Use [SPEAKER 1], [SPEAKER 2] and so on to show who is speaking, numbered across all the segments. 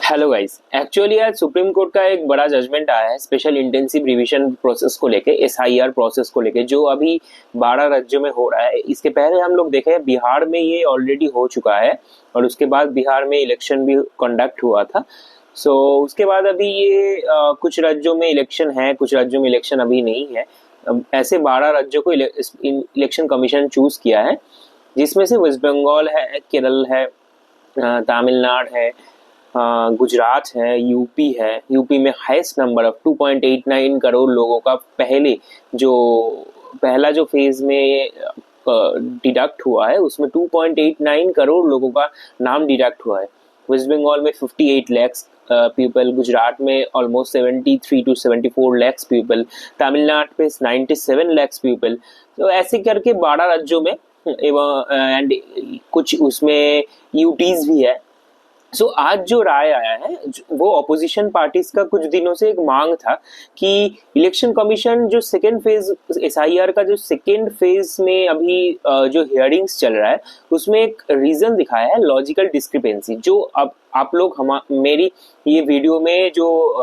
[SPEAKER 1] Hello guys, actually आज supreme court का एक बड़ा जजमेंट आया है स्पेशल इंटेंसिव रिवीजन प्रोसेस को लेके, एसआईआर प्रोसेस को लेके, जो अभी 12 राज्यों में हो रहा है। इसके पहले हम लोग देखे बिहार में ये ऑलरेडी हो चुका है और उसके बाद बिहार में इलेक्शन भी कंडक्ट हुआ था। उसके बाद अभी ये कुछ राज्यों में इलेक्शन है, कुछ राज्यों में इलेक्शन अभी नहीं है। ऐसे 12 राज्यों को इलेक्शन कमीशन चूज किया है, जिसमें से वेस्ट बंगाल है, केरल है, तमिलनाडु है, गुजरात है, यूपी है। यूपी में हाईएस्ट नंबर ऑफ 2.89 करोड़ लोगों का पहला जो फेज में डिडक्ट हुआ है, उसमें 2.89 करोड़ लोगों का नाम डिडक्ट हुआ है। वेस्ट बंगाल में 58 लैक्स पीपल, गुजरात में almost 73 to 74 lakhs people, Tamil Nadu पे 97 लैक्स पीपल। तो ऐसे करके 12 राज्यों में एवं एंड कुछ उसमें यूटीज भी है। आज जो राय आया है, वो ऑपोजिशन पार्टीज का कुछ दिनों से एक मांग था कि इलेक्शन कमीशन जो सेकेंड फेज एसआईआर का जो सेकेंड फेज में अभी जो हियरिंग्स चल रहा है, उसमें एक रीजन दिखाया है लॉजिकल डिस्क्रिपेंसी, जो अब आप लोग मेरी ये वीडियो में जो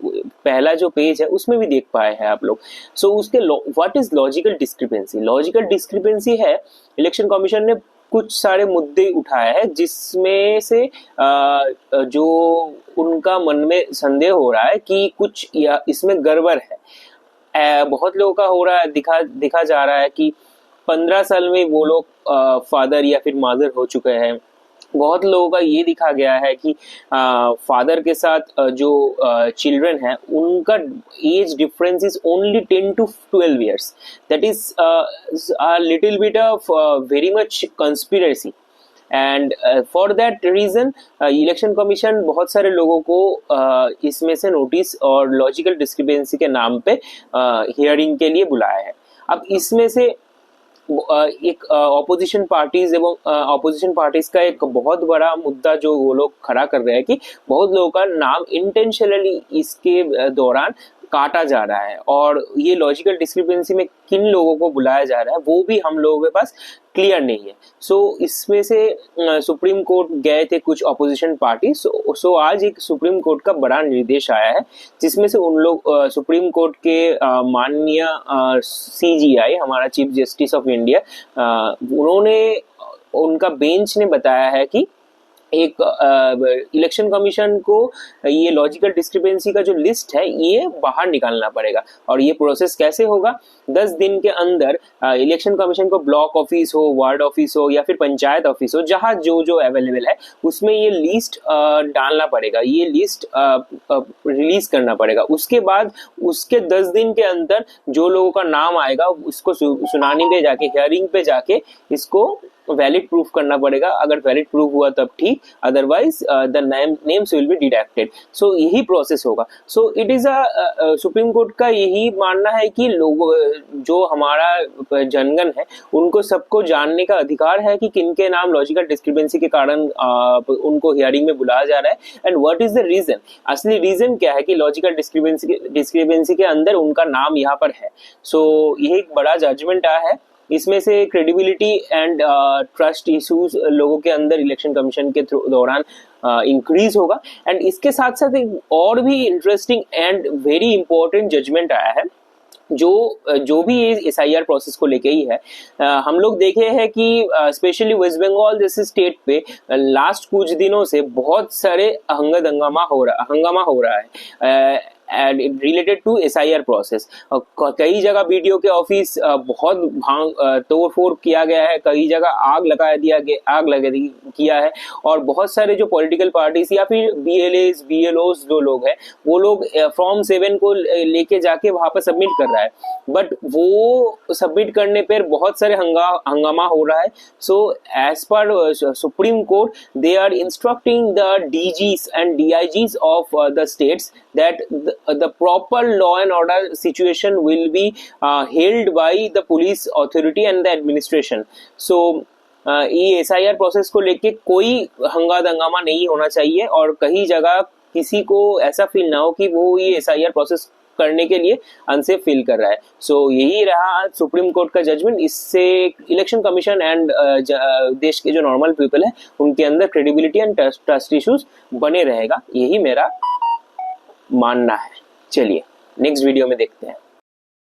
[SPEAKER 1] पहला जो पेज है उसमें भी देख पाए हैं आप लोग। उसके what is logical discrepancy? Logical discrepancy है, इलेक्शन कमीशन ने कुछ सारे मुद्दे उठाए हैं जिसमें से जो उनका मन में संदेह हो रहा है कि कुछ इसमें गड़बड़ है। बहुत लोगों का हो रहा है, दिखा जा रहा है कि 15 साल में वो लोग फादर या फिर मदर हो चुके हैं। बहुत लोगों का ये दिखा गया है कि फादर के साथ जो चिल्ड्रन है, उनका age difference is only 10 to 12 years. That is a little bit of very much conspiracy. And for that reason election commission बहुत सारे लोगों को इसमें से नोटिस और लॉजिकल डिस्क्रिपेंसी के नाम पे हियरिंग के लिए बुलाया है। अब इसमें से एक ऑपोजिशन पार्टीज का एक बहुत बड़ा मुद्दा जो वो लोग खड़ा कर रहे हैं कि बहुत लोगों का नाम इंटेंशनली इसके दौरान काटा जा रहा है, और ये लॉजिकल डिस्क्रिपेंसी में किन लोगों को बुलाया जा रहा है वो भी हम लोगों के पास क्लियर नहीं है। इसमें से सुप्रीम कोर्ट गए थे कुछ ऑपोजिशन पार्टी। आज एक सुप्रीम कोर्ट का बड़ा निर्देश आया है, जिसमें से उन लोग सुप्रीम कोर्ट के माननीय सीजीआई, हमारा चीफ जस्टिस ऑफ इंडिया, उनका बेंच ने बताया है कि एक इलेक्शन कमीशन को ये लॉजिकल डिस्क्रिपेंसी का जो लिस्ट है ये बाहर निकालना पड़ेगा। और ये प्रोसेस कैसे होगा? 10 दिन के अंदर इलेक्शन कमीशन को ब्लॉक ऑफिस हो, वार्ड ऑफिस हो या फिर पंचायत ऑफिस हो, जहां जो जो अवेलेबल है उसमें ये लिस्ट डालना पड़ेगा, ये लिस्ट रिलीज करना पड़ेगा। उसके बाद उसके 10 दिन के अंदर जो लोगों का नाम आएगा उसको सुनानी पे जाके, हियरिंग पे जाके इसको वैलिड प्रूफ करना पड़ेगा। अगर वैलिड प्रूफ हुआ तब ठीक, otherwise the names will be deducted. यही प्रोसेस होगा। इट इज सुप्रीम कोर्ट का यही मानना है कि लोगों, जो हमारा जनगण है, उनको सबको जानने का अधिकार है कि किनके नाम लॉजिकल डिस्क्रिपेंसी के कारण उनको हियरिंग में बुलाया जा रहा है, and what is the reason. असली रीजन क्या है कि लॉजिकल डिस्क्रिपेंसी के अंदर उनका नाम यहाँ पर है। यही एक बड़ा जजमेंट आया है। इसमें से क्रेडिबिलिटी एंड ट्रस्ट इश्यूज लोगों के अंदर इलेक्शन कमीशन के दौरान इंक्रीज होगा। एंड इसके साथ साथ एक और भी interesting and very important judgment आया है, जो भी एसआईआर प्रोसेस को लेके ही है। हम लोग देखे हैं कि स्पेशली वेस्ट बंगाल जैसे स्टेट पे लास्ट कुछ दिनों से बहुत सारे हंगामा हो रहा है रिलेटेड टू एसआईआर प्रोसेस। कई जगह बीडीओ के ऑफिस बहुत तोड़फोड़ किया गया है, कई जगह आग लगा किया है, और बहुत सारे जो पॉलिटिकल पार्टीज या फिर बीएलओज जो लोग हैं, वो लोग फॉर्म 7 को लेके जाके वहां पर सबमिट कर रहा है, बट वो सबमिट करने पर बहुत सारे हंगामा हो रहा है। As per supreme court, they are instructing the DGs and DIGs of the states that the proper law and order situation will be held by the police authority and the administration. ये SIR process को लेके कोई हंगामा नहीं होना चाहिए, और कहीं जगह किसी को ऐसा फील ना हो कि वो ये एसआईआर प्रोसेस करने के लिए अनसेफ फील कर रहा है। सो यही रहा सुप्रीम कोर्ट का जजमेंट। इससे इलेक्शन कमीशन एंड देश के जो नॉर्मल पीपल है उनके अंदर क्रेडिबिलिटी एंड ट्रस्ट इश्यूज बने रहेगा, यही मेरा मानना है। चलिए नेक्स्ट वीडियो में देखते हैं।